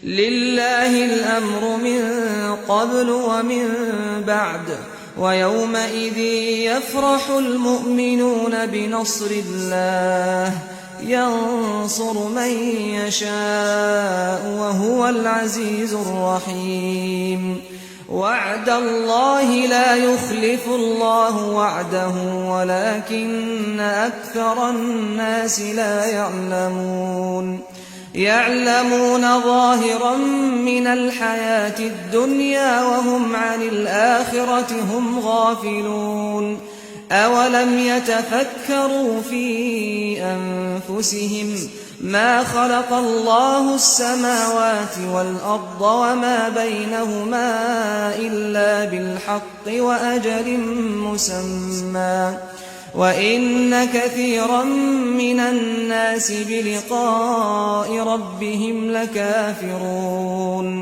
لله الأمر من قبل ومن بعد ويومئذ يفرح المؤمنون بنصر الله ينصر من يشاء وهو العزيز الرحيم وعد الله لا يخلف الله وعده ولكن أكثر الناس لا يعلمون ظاهرا من الحياة الدنيا وهم عن الآخرة هم غافلون أولم يتفكروا في أنفسهم ما خلق الله السماوات والأرض وما بينهما إلا بالحق وأجل مسمى وإن كثيرا من الناس بلقاء ربهم لكافرون